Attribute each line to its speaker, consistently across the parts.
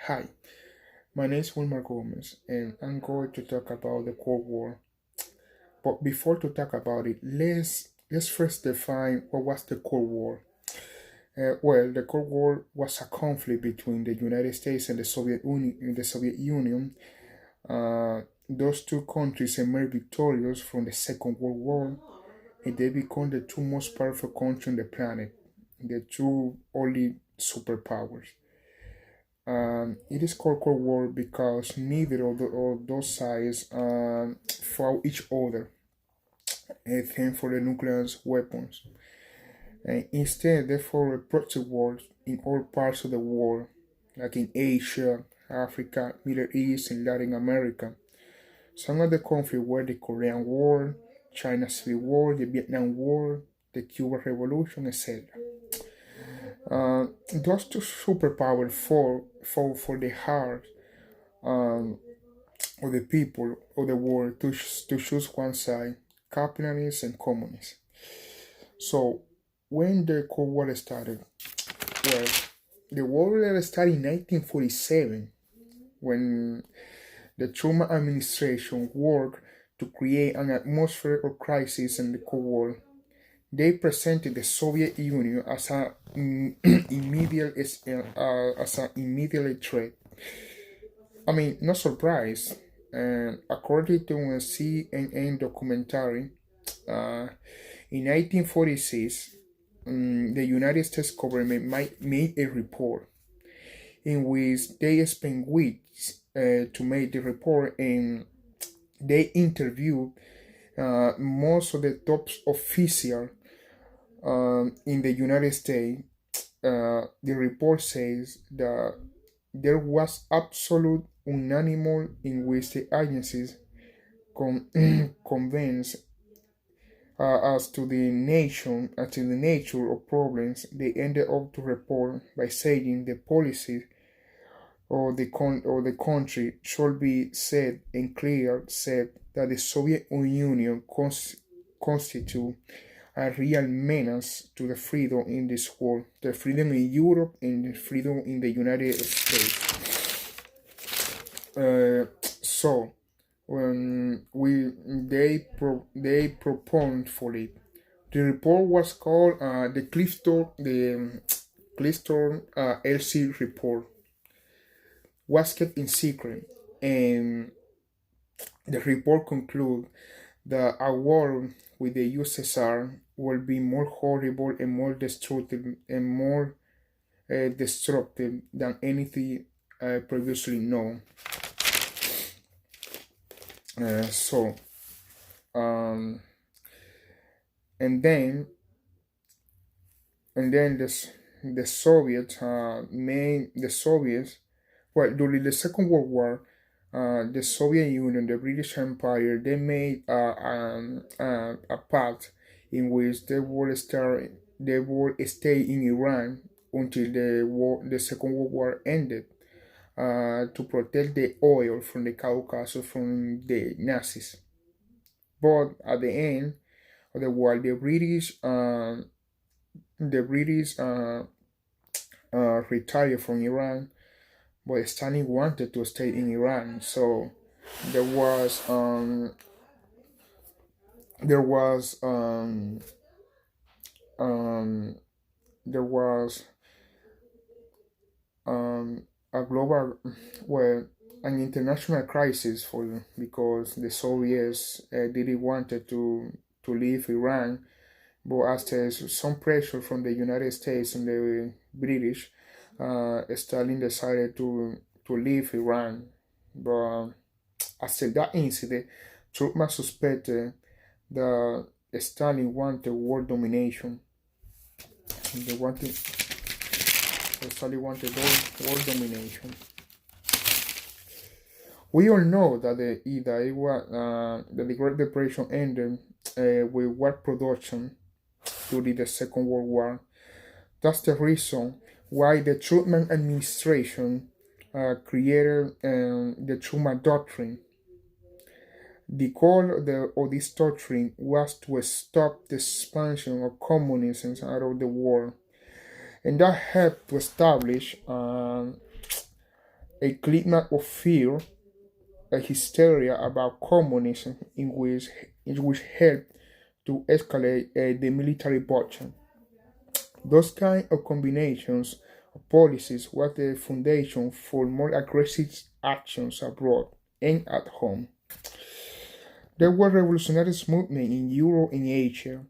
Speaker 1: Hi, my name is Wilmar Gomez, and I'm going to talk about the Cold War. But before to talk about it, let's first define what was the Cold War. The Cold War was a conflict between the United States and the Soviet Union. Those two countries emerged victorious from the Second World War, and they become the two most powerful countries on the planet, the two only superpowers. It is called Cold War because neither of those sides fought each other and for the nuclear weapons. And instead, they fought a proxy wars in all parts of the world, like in Asia, Africa, Middle East, and Latin America. Some of the conflicts were the Korean War, China Civil War, the Vietnam War, the Cuban Revolution, etc. Those two superpowers fought for the heart um, of the people of the world to choose one side, capitalists and communists. So when the Cold War started, well, the war started in 1947 when the Truman administration worked to create an atmosphere of crisis in the Cold War. They presented the Soviet Union as a immediate as an immediate threat. I mean, no surprise. And according to a CNN documentary, uh, in 1946, the United States government made a report in which they spent weeks to make the report, and they interviewed most of the top officials in the United States. The report says that there was absolute unanimity in which the agencies convinced as to the nature of problems. They ended up to report by saying the policy or the country should be said and clear said that the Soviet Union constitute a real menace to the freedom in this world, the freedom in Europe and the freedom in the United States. So when they proponed for it, the report was called the Clifton LC report. Was kept in secret, and the report concluded that a war with the USSR will be more horrible and more destructive than anything previously known. So, um, and then the Soviets during the Second World War, the Soviet Union, the British Empire, they made a pact in which they would stay in Iran until the Second World War ended, to protect the oil from the Caucasus from the Nazis. But at the end of the war, the British retired from Iran, but Stalin wanted to stay in Iran. So there was um, there was um, there was a global, well, an international crisis for because the Soviets didn't wanted to leave Iran, but after some pressure from the United States and the British, Stalin decided to leave Iran. But after that incident, Truman suspected that Stalin wanted world domination. They wanted Stalin wanted world domination. We all know that the Great Depression ended with war production during the Second World War. That's the reason why the Truman administration created the Truman Doctrine. The goal of this doctrine was to stop the expansion of communism out of the world, and that helped to establish a climate of fear, a hysteria about communism in which helped to escalate the military budget. Those kind of combinations of policies was the foundation for more aggressive actions abroad and at home. There were revolutionary movements in Europe and Asia.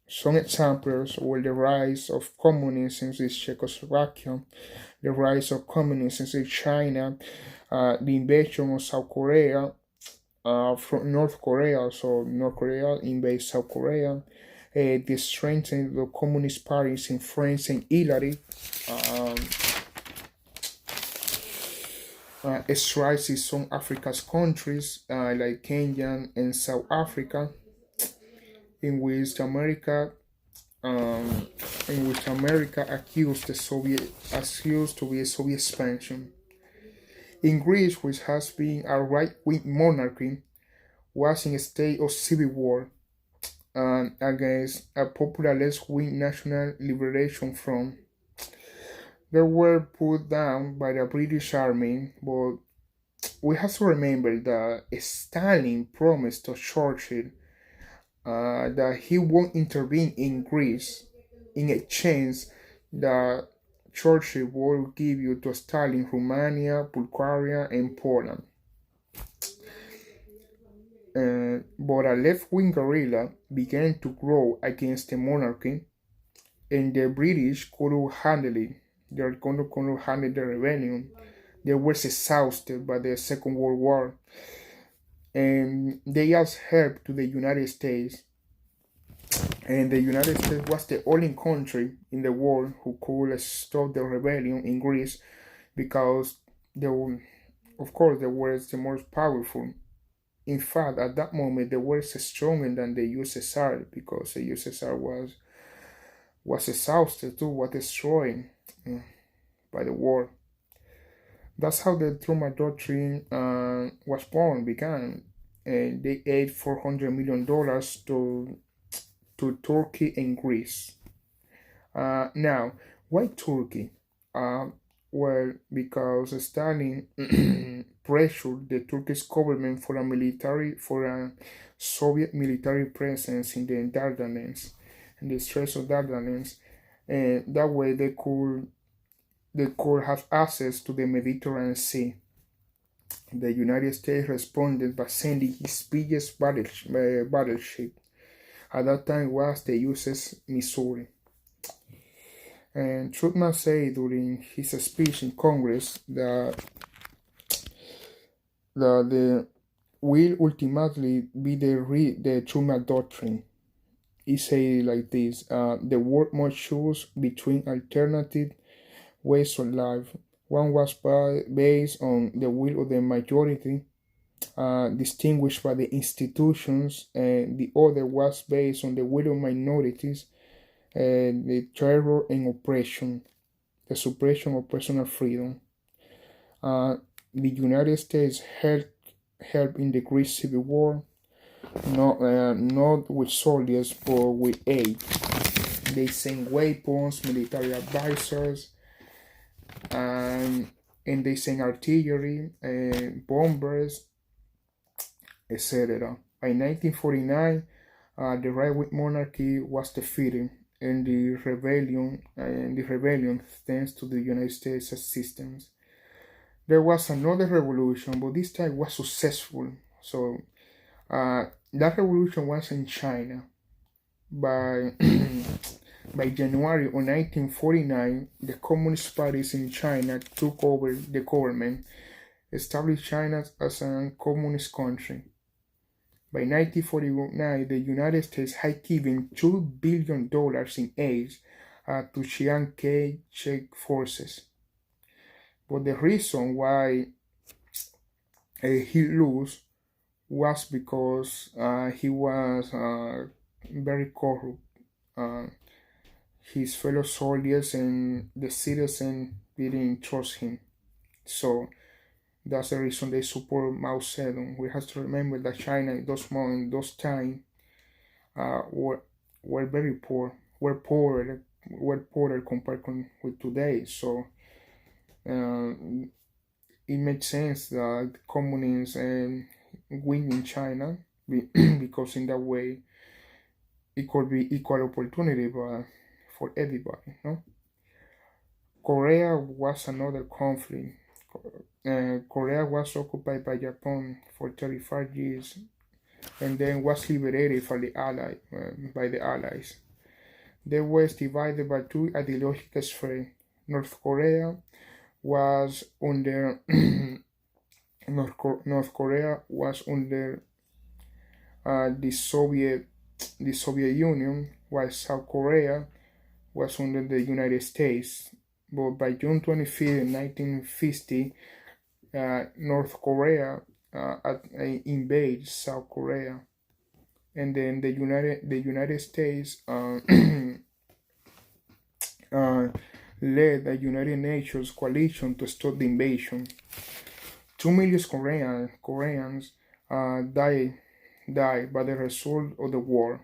Speaker 1: Some examples were the rise of communism in Czechoslovakia, the rise of communism in China, the invasion of South Korea from North Korea, so North Korea invaded South Korea, the strengthening of the communist parties in France and Italy, um, strikes in some Africa's countries like Kenya and South Africa, in which America um, accused to be a Soviet expansion. In Greece, which has been a right-wing monarchy, was in a state of civil war against a popular left-wing National Liberation Front. They were put down by the British Army, but we have to remember that Stalin promised to Churchill that he won't intervene in Greece in exchange that Churchill will give you to Stalin Romania, Bulgaria, and Poland. But a left-wing guerrilla began to grow against the monarchy, and the British couldn't handle it. They couldn't handle the rebellion. They were exhausted by the Second World War, and they asked help to the United States. And the United States was the only country in the world who could stop the rebellion in Greece because they were, of course, they were the most powerful. In fact, at that moment, they were stronger than the USSR because the USSR was exhausted too, was destroyed by the war. That's how the Truman Doctrine was born, began. And they aid $400 million to Turkey and Greece. Now, why Turkey? Well, because Stalin pressured the Turkish government for a Soviet military presence in the Dardanelles, in the Straits of Dardanelles, and that way they could have access to the Mediterranean Sea. The United States responded by sending its biggest battleship. At that time was the USS Missouri. And Truman said during his speech in Congress that the will ultimately be the Truman Doctrine. He said like this: the world must choose between alternative ways of life. One was based on the will of the majority, distinguished by the institutions, and the other was based on the will of minorities, the terror and oppression, the suppression of personal freedom. Uh, the United States helped in the Greek Civil War, not with soldiers, but with aid. They sent weapons, military advisors, and they sent artillery, bombers, etc. By 1949, the right-wing monarchy was defeated, and the rebellion, thanks to the United States assistance. There was another revolution, but this time was successful. So that revolution was in China. By by January of 1949, the Communist parties in China took over the government, established China as a communist country. By 1949, the United States had given $2 billion in aid to Chiang Kai-shek forces. But the reason why he lost was because he was very corrupt. Uh, his fellow soldiers and the citizens didn't trust him. So that's the reason they support Mao Zedong. We have to remember that China in those moments, those times, were very poor, were poorer compared with today. So uh, it makes sense that communists win in China because in that way it could be equal opportunity but for everybody. No, Korea was another conflict. Korea was occupied by Japan for 35 years and then was liberated by the Allies. The West divided by two ideological spheres. North Korea was under North Korea was under the Soviet Union, while South Korea was under the United States. But by June 25, 1950, North Korea invaded South Korea, and then the United States led the United Nations coalition to stop the invasion. 2 million Koreans died by the result of the war.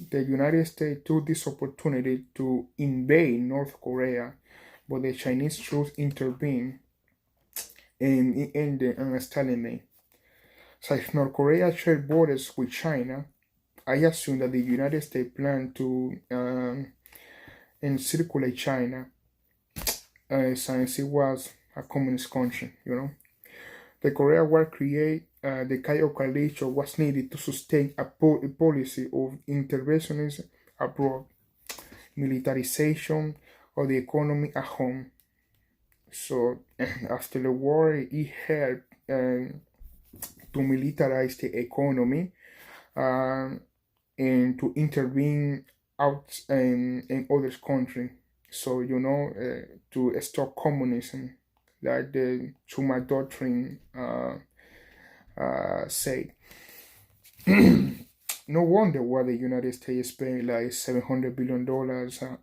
Speaker 1: The United States took this opportunity to invade North Korea, but the Chinese troops intervened and ended a stalemate. So if North Korea shared borders with China, I assume that the United States planned to encircle China since it was a communist country, The Korea War created the Kaio coalition was needed to sustain a policy of interventionism abroad, militarization of the economy at home. So after the war, it helped to militarize the economy and to intervene out in other countries. So to stop communism, like the Truman Doctrine said. No wonder why the United States spend like $700 billion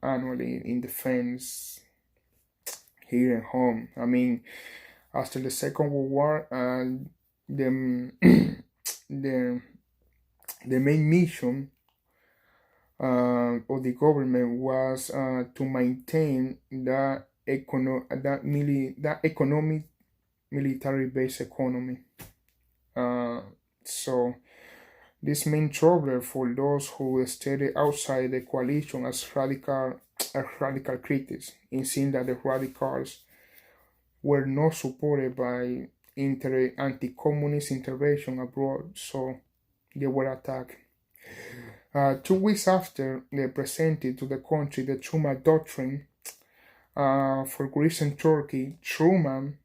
Speaker 1: annually in defense here at home. I mean, after the Second World War, the main mission of the government was to maintain that economic military-based economy. So this meant trouble for those who stayed outside the coalition as radical critics, in seeing that the radicals were not supported by anti-communist intervention abroad, so they were attacked. 2 weeks after they presented to the country the Truman Doctrine for Greece and Turkey, Truman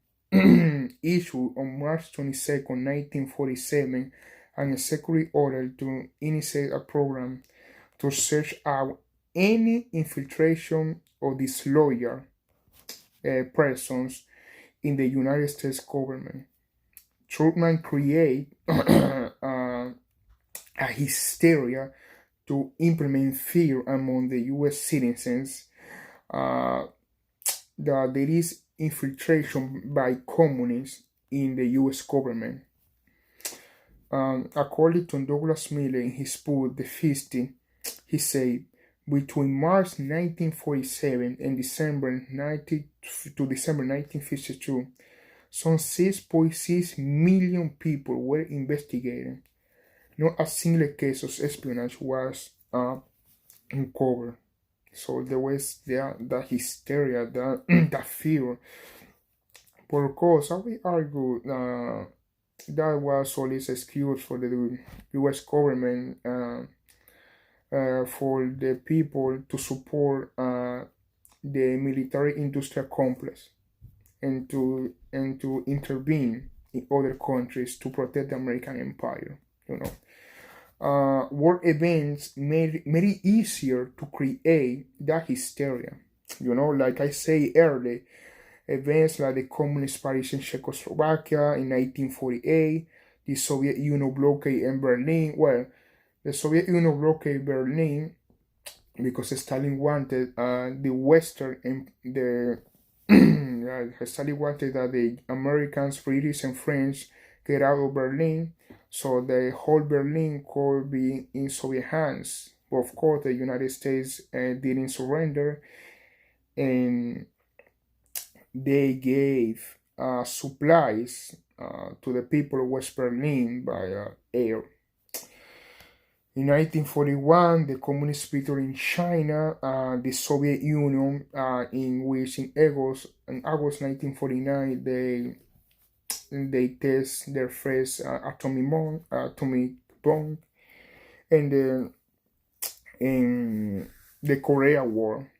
Speaker 1: issued on March 22, 1947, an executive order to initiate a program to search out any infiltration of disloyal persons in the United States government. Truman created a hysteria to implement fear among the U.S. citizens that there is infiltration by communists in the U.S. government. According to Douglas Miller in his book The Feasting, he said, between March 1947 and December 1952, some 6.6 million people were investigated. Not a single case of espionage was uncovered. So there was that hysteria, that fear. But of course, I will argue that was always an excuse for the U.S. government for the people to support the military-industrial complex and to intervene in other countries to protect the American empire. World events made it easier to create that hysteria. Like I say earlier, events like the Communist Party in Czechoslovakia in 1948, the Soviet Union blockade in Berlin. Well, the Soviet Union blockade Berlin because Stalin wanted the Western and the Stalin wanted that the Americans, British, and French get out of Berlin, so the whole Berlin could be in Soviet hands. But of course, the United States didn't surrender, and they gave supplies to the people of West Berlin by air. In 1941, the communist victory in China, the Soviet Union, in which in August 1949 they test their first atomic bomb, and then in the Korea War.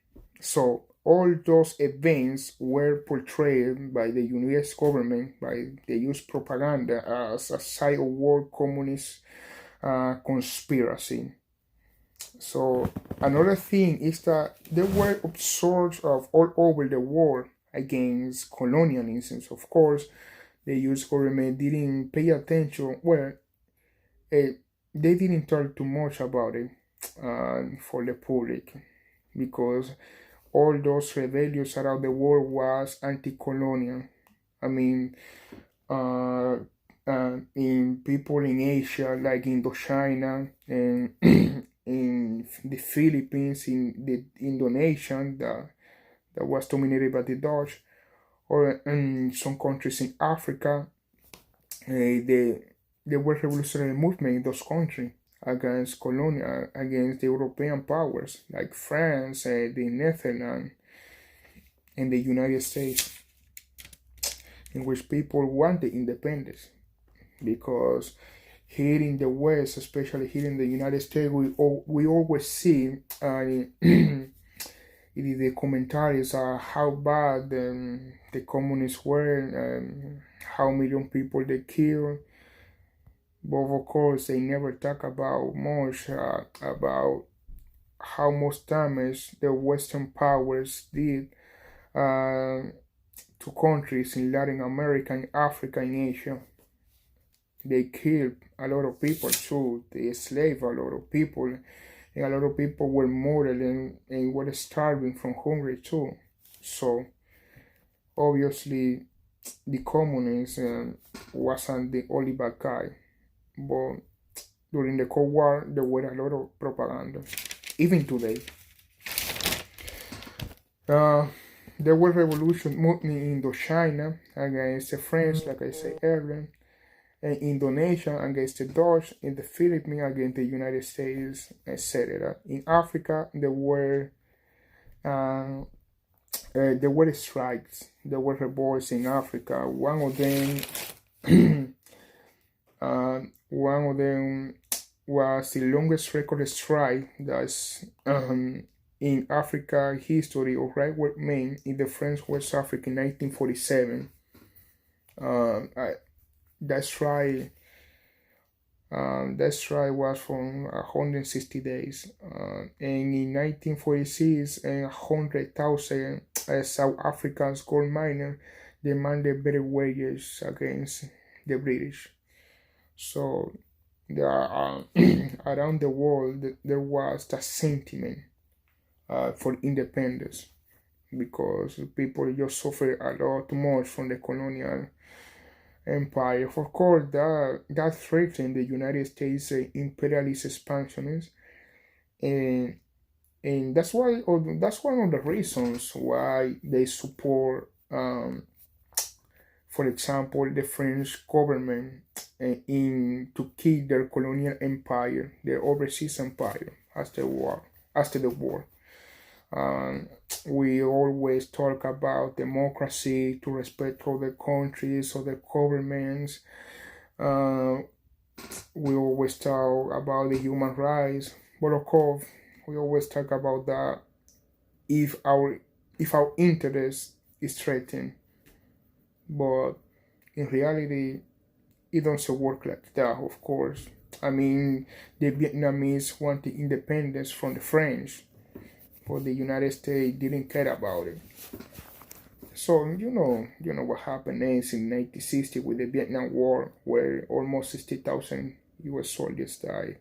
Speaker 1: So all those events were portrayed by the U.S. government, by the U.S. propaganda, as a side of war communist conspiracy. So another thing is that there were observers of all over the world against colonialism. Of course, the U.S. government didn't pay attention. Well, they didn't talk too much about it for the public, because all those rebellions around the world was anti-colonial. I mean, uh, in people in Asia, like Indochina, and in the Philippines, in the Indonesian that was dominated by the Dutch, or in some countries in Africa, there were revolutionary movement in those countries against the European powers like France, the Netherlands, and the United States, in which people wanted independence. Because here in the West, especially here in the United States, we always see in the commentaries how bad the communists were, and how million people they killed. But of course, they never talk about much about how much damage the Western powers did uh, to countries in Latin America, in Africa, in Asia. They killed a lot of people too. They enslaved a lot of people, and a lot of people were murdered and were starving from hunger too. So obviously, the communists wasn't the only bad guy, but during the Cold War there were a lot of propaganda. Even today, uh, there were revolution movement in Indochina against the French, like I said earlier, and Indonesia against the Dutch, in the Philippines against the United States, etc. In Africa, uh, there were strikes, there were revolts in Africa. One of them was the longest record strike that's in Africa history of right wing men in the French West Africa in 1947. That's right. That strike was for 160 days. And in 1946, 100,000 South Africans gold miners demanded better wages against the British. So there are, around the world there was the sentiment for independence, because people just suffered a lot too much from the colonial empire. Of course, that threatened the United States imperialist expansionism, and that's one of the reasons why they support, for example, the French government in to keep their colonial empire, their overseas empire, After the war. Um, we always talk about democracy, to respect other countries, other governments. Uh, we always talk about the human rights, but of course, we always talk about that if our interest is threatened. But in reality, it doesn't work like that. Of course, I mean, the Vietnamese wanted independence from the French, but the United States didn't care about it. So you know what happened next in 1960 with the Vietnam War, where almost 60,000 U.S. soldiers died.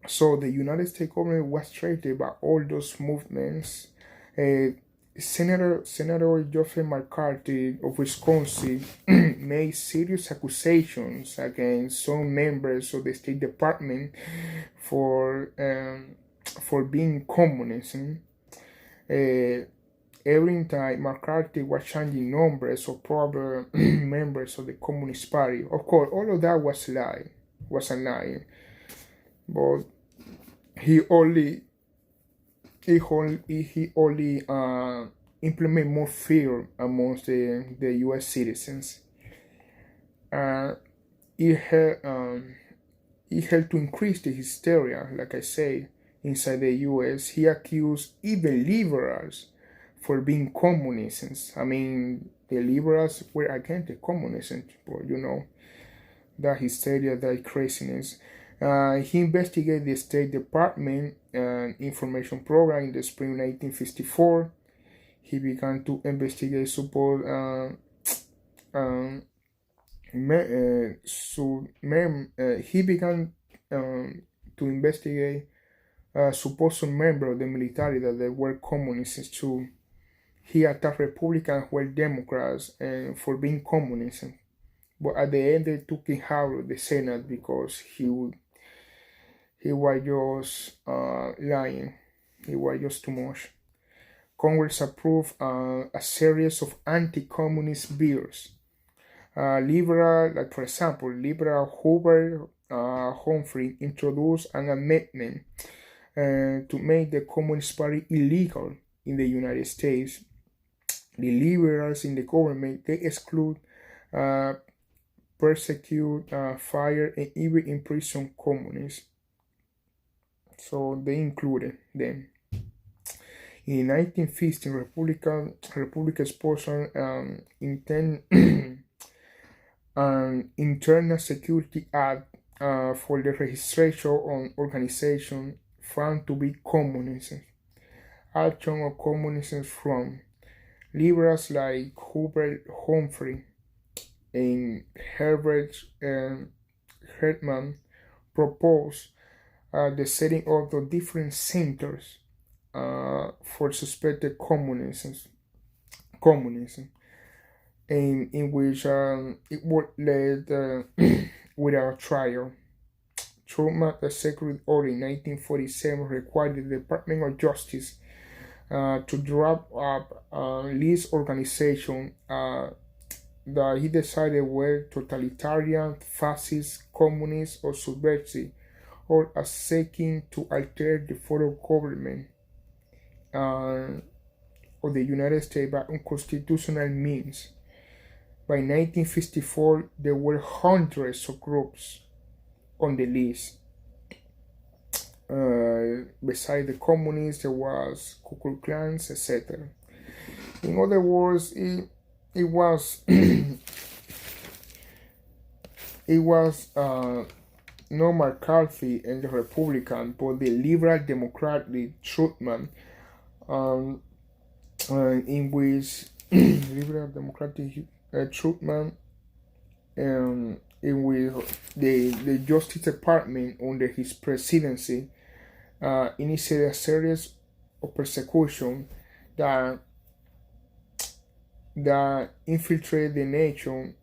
Speaker 1: So the United States government was threatened by all those movements. Uh, Senator Joseph McCarthy of Wisconsin made serious accusations against some members of the State Department for for being communism. Uh, every time McCarthy was changing numbers of probable members of the Communist Party. Of course, all of that was a lie, but he only implement more fear amongst the U.S. citizens. Uh, it helped to increase the hysteria, like I say, inside the U.S. He accused even liberals for being communists. I mean, the liberals were against the communism, but that hysteria, that craziness. He investigated the State Department information program in the spring 1954. He began to investigate support he began to investigate supposed members of the military that they were communists too. He attacked Republicans who were Democrats and for being communists. But at the end, they took him out of the Senate because he was just lying. He was just too much. Congress approved a series of anti-communist bills. Liberal, like for example, Liberal Hoover Humphrey introduced an amendment to make the Communist Party illegal in the United States. The liberals in the government, they exclude, persecute, fire, and even imprison communists. So they included them. In 1915, Republican sponsored an Internal Security Act for the registration of organizations found to be communist. Action of communism from liberals like Hubert Humphrey and Herbert Hartman proposed the setting up of different centers for suspected communism, in which it was led without trial. Truman Executive Order in 1947 required the Department of Justice to draw up a list organization that he decided were totalitarian, fascist, communist, or subversive, or as seeking to alter the federal government of the United States by unconstitutional means. By 1954, there were hundreds of groups on the list. Beside the communists, there was Ku Klux Klan, etc. In other words, it was it was not McCarthy and the Republican, but the Liberal Democratic Truman, in which Liberal Democratic Truman, in which the Justice Department under his presidency initiated a series of persecution that infiltrated the nation,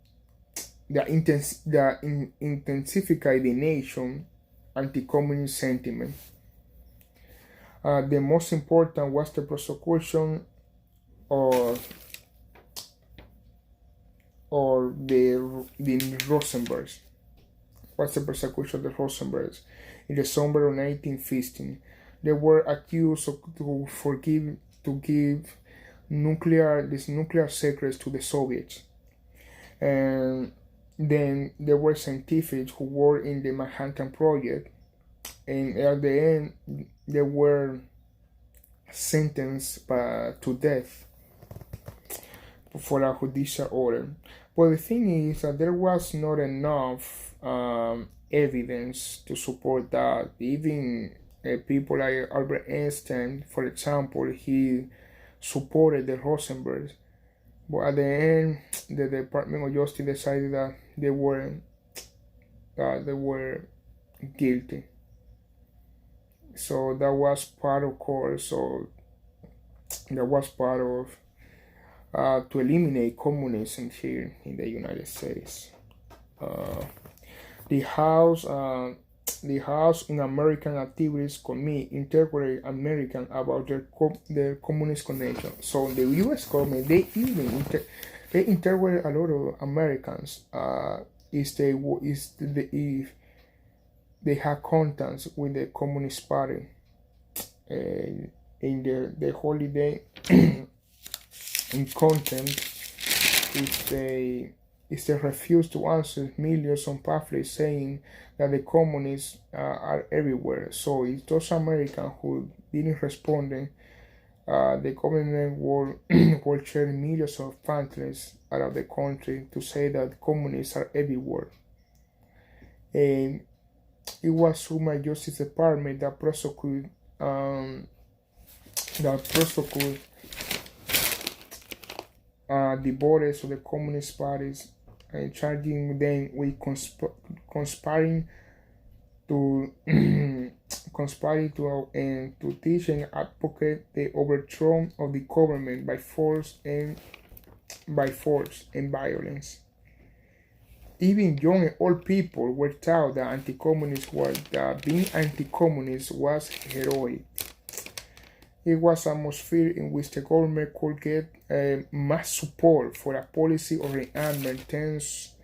Speaker 1: that intensified the nation anti-communist sentiment. The most important was the prosecution of the Rosenbergs. What's the persecution of the Rosenbergs? In the summer of 1915, they were accused to give nuclear secrets to the Soviets, and then there were scientists who worked in the Manhattan Project, and at the end they were sentenced to death for a judicial order. But the thing is that there was not enough evidence to support that. Even people like Albert Einstein, for example, he supported the Rosenbergs. But at the end, the Department of Justice decided that they were guilty. So that was part of course. So that was part of to eliminate communism here in the United States. The House the House Un-American activists commit integrate American about their communist connection. So the U.S. government they integrate a lot of Americans. If they have contacts with the Communist Party in the holiday in contempt if they refuse to answer millions of pamphlets saying that the communists are everywhere. So if those Americans who didn't respond, the government will share millions of pamphlets out of the country to say that communists are everywhere. And it was through my Justice Department that prosecuted the borders of the communist parties and charging them with conspiring to to teach and advocate the overthrow of the government by force and violence. Even young and old people were taught that being anti-communist was heroic. It was an atmosphere in which the government could get mass support for a policy of rearmament thanks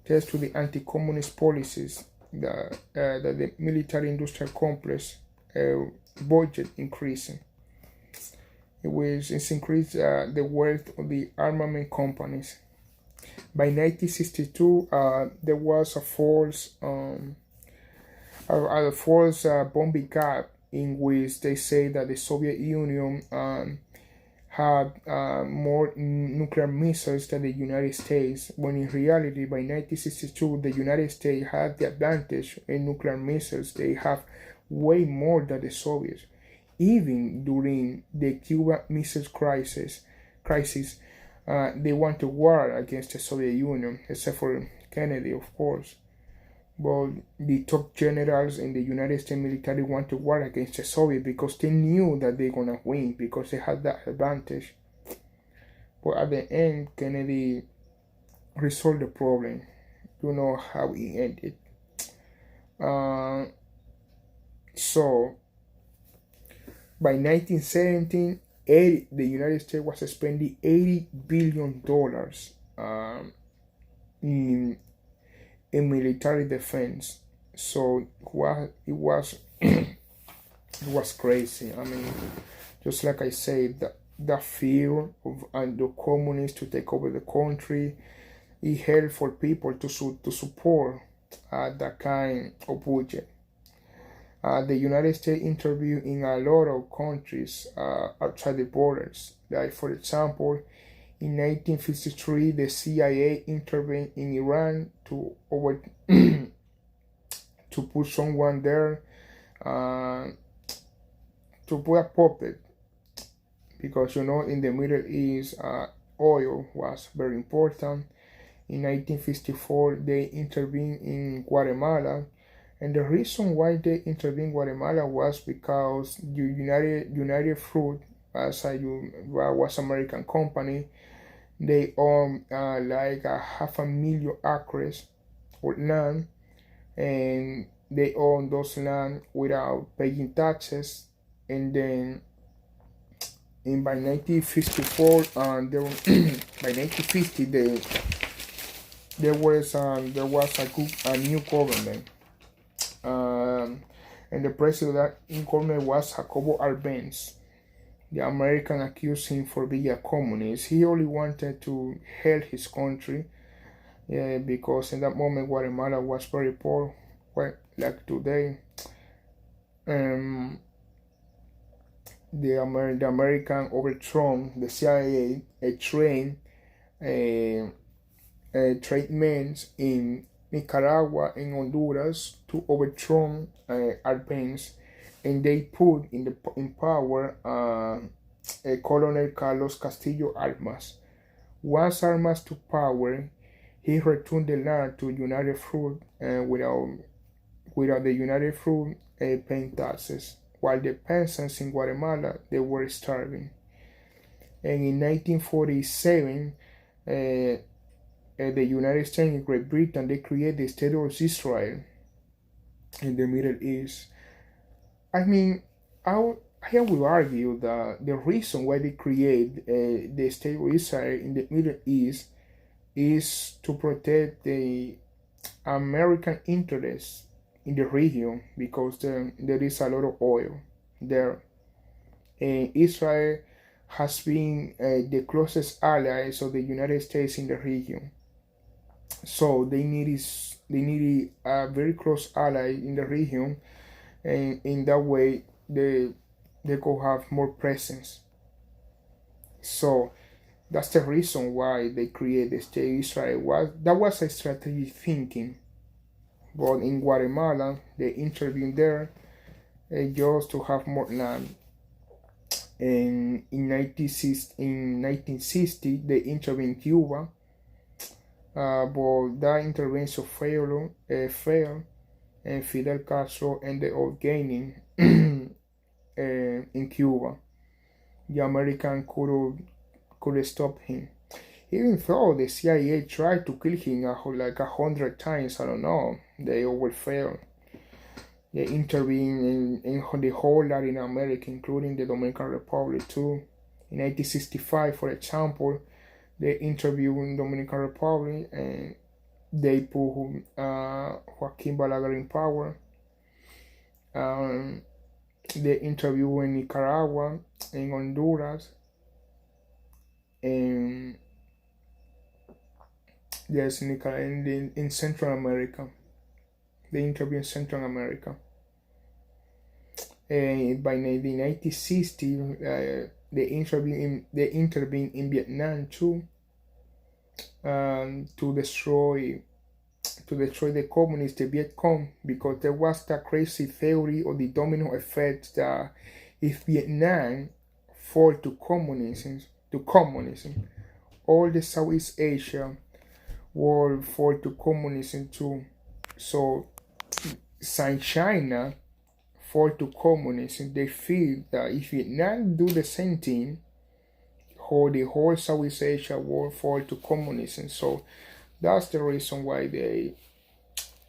Speaker 1: to the anti-communist policies that the military-industrial complex budget increasing. It's increased the wealth of the armament companies. By 1962, there was a false bombing gap in which they say that the Soviet Union had more nuclear missiles than the United States, when in reality, by 1962, the United States had the advantage in nuclear missiles. They have way more than the Soviets. Even during the Cuban Missile Crisis, they went to war against the Soviet Union, except for Kennedy, of course. But the top generals in the United States military went to war against the Soviet because they knew that they're gonna win, because they had that advantage. But at the end, Kennedy resolved the problem. You know how it ended. So by 1917, the United States was spending $80 billion in military defense. So it was it was crazy. I mean, just like I said, the fear of the communists to take over the country, it helped for people to support that kind of budget. The United States intervened in a lot of countries outside the borders. Like, for example, in 1953, the CIA intervened in Iran to put someone there, to put a puppet, because in the Middle East, oil was very important. In 1954, they intervened in Guatemala. And the reason why they intervened in Guatemala was because the United Fruit was American company. They own like 500,000 acres of land, and they own those land without paying taxes. And then by 1954, by 1950, there was a new government. And the president of that government was Jacobo Arbenz. The American accused him for being a communist. He only wanted to help his country, because in that moment Guatemala was very poor, like today. The American overthrown the CIA, trained tradesmen in Nicaragua and Honduras to overthrow Arbenz, and they put in power Colonel Carlos Castillo Armas. Once Armas took power, he returned the land to United Fruit without the United Fruit paying taxes, while the peasants in Guatemala, they were starving. And in 1947, the United States and Great Britain, they created the State of Israel. in the Middle East. I mean, I will argue that the reason why they create the state of Israel in the Middle East is to protect the American interests in the region because there is a lot of oil there. And Israel has been the closest allies of the United States in the region. So they need a very close ally in the region, and in that way they could have more presence. So that's the reason why they created the state Israel. That was a strategic thinking. But in Guatemala, they intervened there just to have more land. And in 1960, they intervened in Cuba, but that intervention failed, and Fidel Castro ended up gaining in Cuba. The American could stop him. Even though the CIA tried to kill him like 100 times, I don't know, they all failed. They intervened in the whole Latin America, including the Dominican Republic too. In 1965, for example, they intervened in Dominican Republic and they put Joaquin Balaguer in power. They intervened in Nicaragua, in Honduras, and yes, in Central America. They intervened in Central America. And by the 1960s, they intervened in Vietnam too, to destroy the communists, the Viet Cong, because there was that crazy theory of the domino effect that if Vietnam fall to communism, all the Southeast Asia will fall to communism too. So, since China fall to communism, they feel that if Vietnam do the same thing, the whole Southeast Asia will fall to communism. So that's the reason why they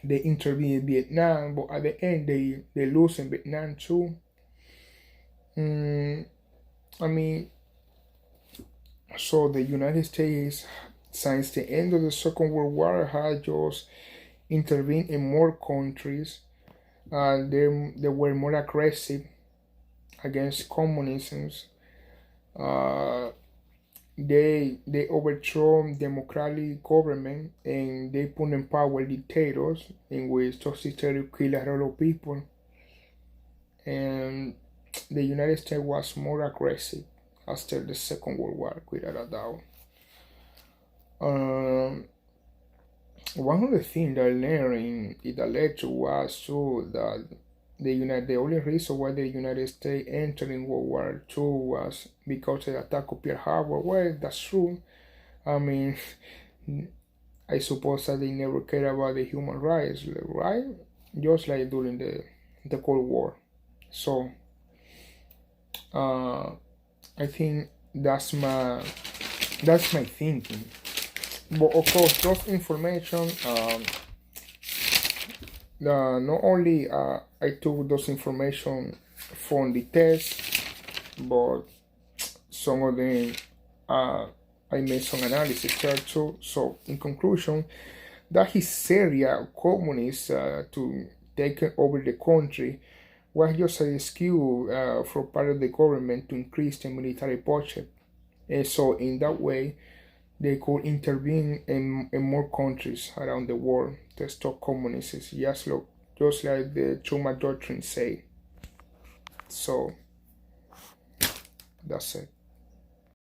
Speaker 1: intervene in Vietnam, but at the end they lose in Vietnam too. I mean, so the United States, since the end of the Second World War, had just intervened in more countries. They were more aggressive against communism. They overthrow democratic government and they put in power dictators in which totally kill a lot of people. And the United States was more aggressive after the Second World War, without a doubt. One of the things that I learned in the lecture was too that the only reason why the United States entered in World War II was because of the attack of Pearl Harbor. Well, that's true. I mean, I suppose that they never cared about the human rights, right? Just like during the Cold War. So, I think that's my thinking. But of course, those information, not only I took those information from the test, but some of them I made some analysis there too. So in conclusion, that hysteria of communists to take over the country was just an excuse for part of the government to increase the military budget. And so in that way, they could intervene in more countries around the world to stop communism, just like the Truman Doctrine say. So that's it.